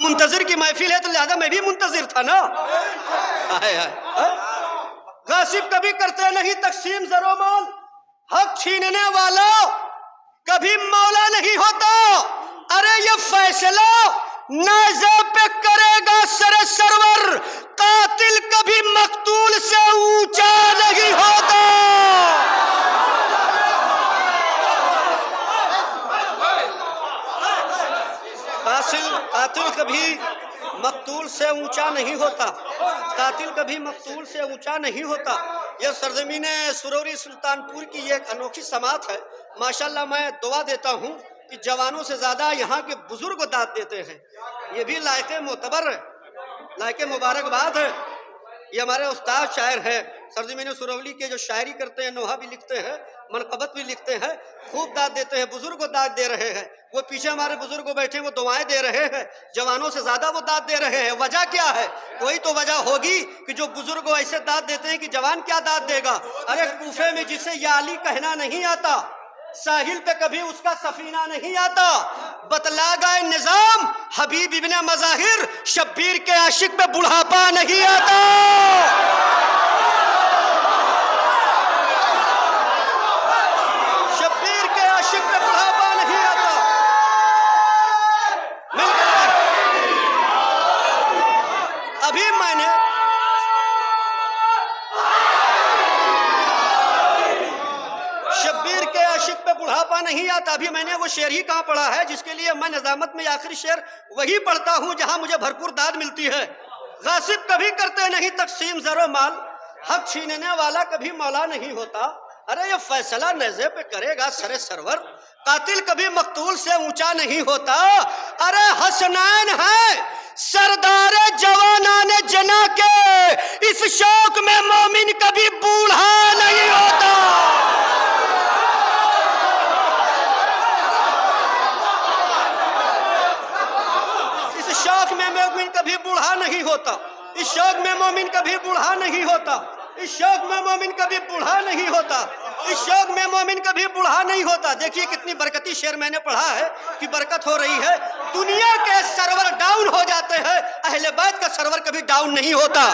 मुंतजिर की महफिल है तो लिहाजा मैं भी मुंतजिर था ना। गासिब कभी करते नहीं तकसीम जरो माल, हक छीनने वाला कभी मौला नहीं होता। अरे ये फैसला नाज़े पे करेगा सरे सरवर, कातिल कभी मकतूल से ऊंचा नहीं होता। कातिल कभी मकतूल से ऊंचा नहीं होता। कातिल कभी मकतूल से ऊंचा नहीं होता। यह सरजमीन सुरौरी सुल्तानपुर की एक अनोखी समात है। माशाल्लाह मैं दुआ देता हूँ कि जवानों से ज़्यादा यहाँ के बुजुर्ग दाद देते हैं। ये भी लायक मोतबर है, लायक मुबारकबाद है। ये हमारे उस्ताद शायर है, सरजमीन सुरौली के जो शायरी करते हैं, नोहा भी लिखते हैं, मनकबत भी लिखते हैं, खूब दाद देते हैं। बुजुर्ग को दाद दे रहे हैं। वो पीछे हमारे बुजुर्ग बैठे, वो दुआएं दे रहे हैं। जवानों से ज्यादा वो दाद दे रहे हैं। वजह क्या है? कोई तो वजह होगी कि जो बुजुर्ग ऐसे दाद देते हैं कि जवान क्या दाद देगा। अरे कूफे में जिसे या अली कहना नहीं आता, साहिल पे कभी उसका सफीना नहीं आता। बतला गए निजाम हबीब इब्ने मज़ाहिर, शब्बीर के आशिक पे बुढ़ापा नहीं आता। शब्बीर के आशिक पे बुढ़ापा नहीं आता। अभी मैंने शब्बीर के आशिक पे बुढ़ापा नहीं आता। अभी मैंने वो शेर ही कहाँ पढ़ा है जिसके लिए मैं निजामत में आखिरी शेर वही पढ़ता हूँ जहां मुझे भरपूर दाद मिलती है। गासिब कभी करते नहीं तकसीम जरो माल, हक छीनने वाला कभी मौला नहीं होता। अरे ये फैसला नज़े पे करेगा सरे सरवर, कातिल कभी मकतूल से ऊंचा नहीं होता। अरे हसनैन है सरदार जवानाने जना के, इस शौक में मोमिन कभी बूढ़ा नहीं होता। इस शौक में मोमिन कभी बूढ़ा नहीं होता। इस शौक में मोमिन कभी बूढ़ा नहीं होता। इस शौक में मोमिन कभी बूढ़ा नहीं होता। इस शौक में मोमिन कभी बूढ़ा नहीं होता। देखिए कितनी बरकती शेर मैंने पढ़ा है कि बरकत हो रही है। दुनिया के सर्वर डाउन हो जाते हैं, अहले बैत का सर्वर कभी डाउन नहीं होता।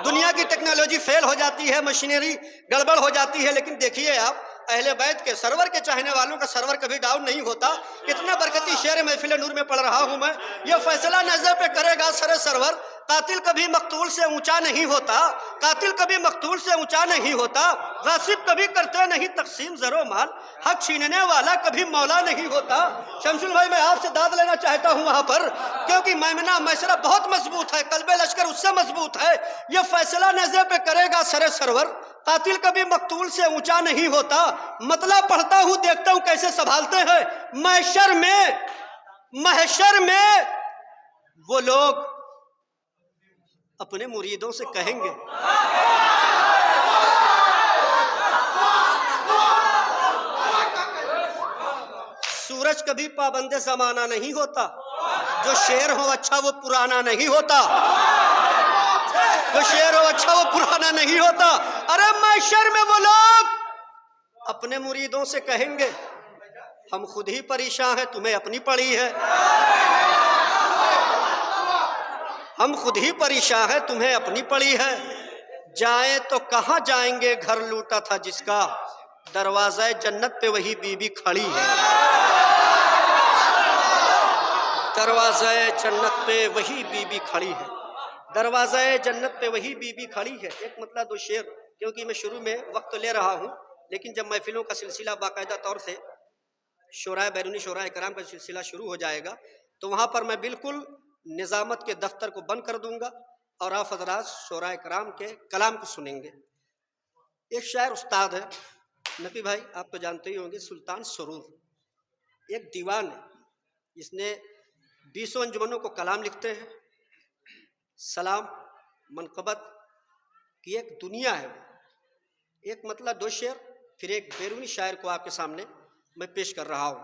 दुनिया की टेक्नोलॉजी फेल हो जाती है, मशीनरी गड़बड़ हो जाती है, लेकिन देखिए आप अहले बैत के सरवर के चाहने वालों का सर्वर कभी डाउन नहीं होता। कितना बरकती शेर महफिल नूर में पढ़ रहा हूं मैं। यह फैसला नजर पे करेगा सरे सरवर, कातिल कभी मकतूल से ऊंचा नहीं होता। कातिल कभी मकतूल से ऊंचा नहीं होता। गासिब कभी करते नहीं तकसीम जरो माल, हक छीनने वाला कभी मौला नहीं होता। शमसुल भाई मैं आपसे दाद लेना चाहता हूं वहां पर, क्योंकि मैमना मैसरा बहुत मजबूत है, कल्बे लश्कर उससे मजबूत है। यह फैसला नजर पे करेगा सरे सरवर, कातिल कभी मकतूल से ऊंचा नहीं होता। मतलब पढ़ता हूं, देखता हूं कैसे संभालते हैं। महशर में वो लोग अपने मुरीदों से कहेंगे, सूरज कभी पाबंदे जमाना नहीं होता। जो शेर हो अच्छा वो पुराना नहीं होता। जो शेर हो अच्छा वो पुराना नहीं होता। अरे महशर में वो लोग अपने मुरीदों से कहेंगे, हम खुद ही परेशान हैं, तुम्हें अपनी पड़ी है। हम खुद ही परेशान हैं, तुम्हें अपनी पड़ी है। जाए तो कहाँ जाएंगे, घर लूटा था जिसका, दरवाज़े जन्नत पे वही बीबी खड़ी है। दरवाज़े जन्नत पे वही बीबी खड़ी है। दरवाज़े जन्नत पे वही बीबी खड़ी है। एक मतलब दो शेर, क्योंकि मैं शुरू में वक्त ले रहा हूँ, लेकिन जब महफिलों का सिलसिला बाकायदा तौर से शोराए बैरूनी शोराए कराम का सिलसिला शुरू हो जाएगा तो वहाँ पर मैं बिल्कुल निज़ामत के दफ्तर को बंद कर दूंगा और आप हज़रात शोराए कराम के कलाम को सुनेंगे। एक शायर उस्ताद है नकी भाई, आप तो जानते ही होंगे, सुल्तान सरूर एक दीवान है, इसने 20 अंजुमनों को कलाम लिखते हैं। सलाम मनकबत की एक दुनिया है। एक मतलब दो शेर, फिर एक बैरूनी शायर को आपके सामने मैं पेश कर रहा हूँ।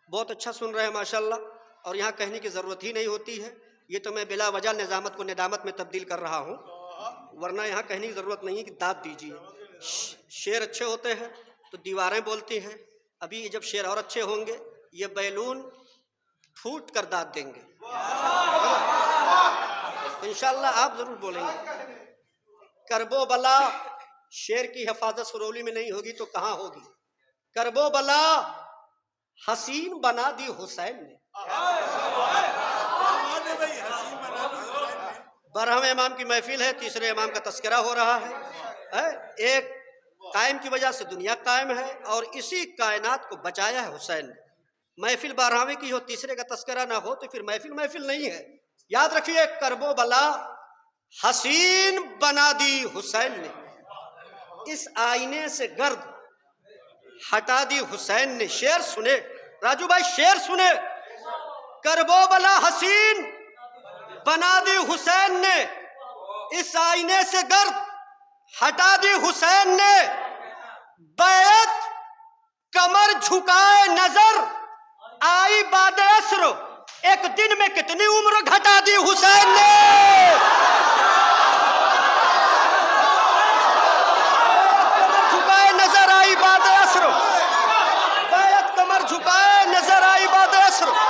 बहुत अच्छा सुन रहे हैं माशाल्लाह, और यहाँ कहने की ज़रूरत ही नहीं होती है। ये तो मैं बिला वजह निज़ामत को निदामत में तब्दील कर रहा हूँ, वरना यहाँ कहने की ज़रूरत नहीं है कि दाद दीजिए। शेर अच्छे होते हैं, तो दीवारें बोलती हैं। अभी जब शेर और अच्छे होंगे, ये बैलून फूट कर दाद देंगे। तो इंशाअल्लाह आप जरूर बोलेंगे। करबो बला, शेर की हिफाजत सुरौली में नहीं होगी तो कहाँ होगी। करबो बला हसीन बना दी हुसैन ने। बरहम इमाम की महफिल है, तीसरे इमाम का तस्करा हो रहा है। एक कायम की वजह से दुनिया कायम है और इसी कायनात को बचाया है हुसैन ने। महफिल बारहवें की हो, तीसरे का तस्करा ना हो तो फिर महफिल महफिल नहीं है। याद रखिए, करबो बला हसीन बना दी हुसैन ने, इस आईने से गर्द हटा दी हुसैन ने। शेर सुने राजू भाई, शेर सुने। करबो बला हसीन बना दी हुसैन ने, इस आईने से गर्द हटा दी हुसैन ने। बैत कमर झुकाए नजर आई बाद असर, एक दिन में कितनी उम्र घटा दी हुसैन ने। कमर झुकाए नजर आई बाद असर, बैत कमर झुकाए नजर आई बाद असर।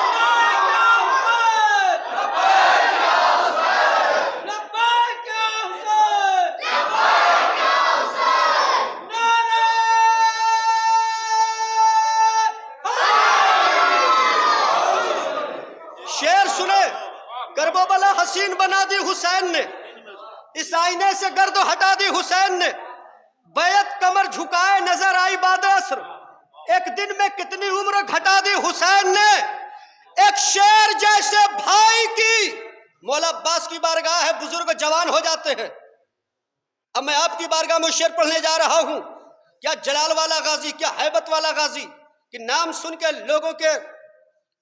शेर सुने, करबो बला हसीन बना दी हुसैन ने, इस आईने से गर्द हटा दी हुसैन ने। बैत कमर झुकाए नजर आई बाद असर, एक दिन में कितनी उम्र घटा दी हुसैन ने। एक शेर जैसे भाई की, मौला अब्बास की बारगाह है, बुजुर्ग जवान हो जाते हैं। अब मैं आपकी बारगाह में शेर पढ़ने जा रहा हूं। क्या जलाल वाला गाजी, क्या हैबत वाला गाजी, कि नाम सुन के लोगों के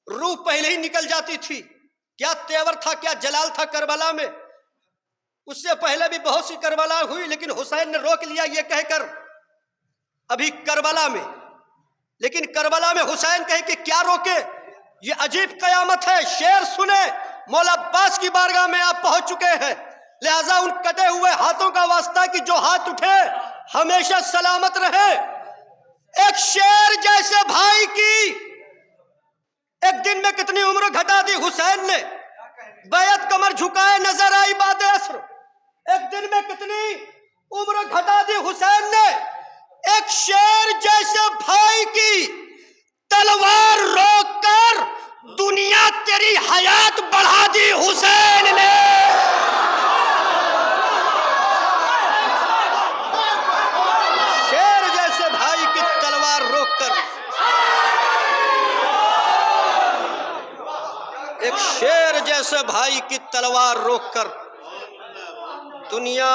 रूह पहले ही निकल जाती थी। क्या तेवर था, क्या जलाल था करबला में। उससे पहले भी बहुत सी करबला हुई, लेकिन हुसैन ने रोक लिया ये कहकर अभी करबला में। लेकिन करबला में हुसैन कहे कि क्या रोके, ये अजीब कयामत है। शेर सुने, मौला अब्बास की बारगाह में आप पहुंच चुके हैं, लिहाजा उन कटे हुए हाथों का वास्ता कि जो हाथ उठे हमेशा सलामत रहे। एक शेर जैसे भाई की एक दिन में कितनी उम्र घटा दी हुसैन ने। बैत कमर झुकाए नजर आई बाद असर, एक दिन में कितनी उम्र घटा दी हुसैन ने। एक शेर जैसे भाई की तलवार रोककर दुनिया तेरी हयात बढ़ा दी हुसैन ने। शेर जैसे भाई की तलवार रोककर, एक शेर जैसे भाई की तलवार रोककर दुनिया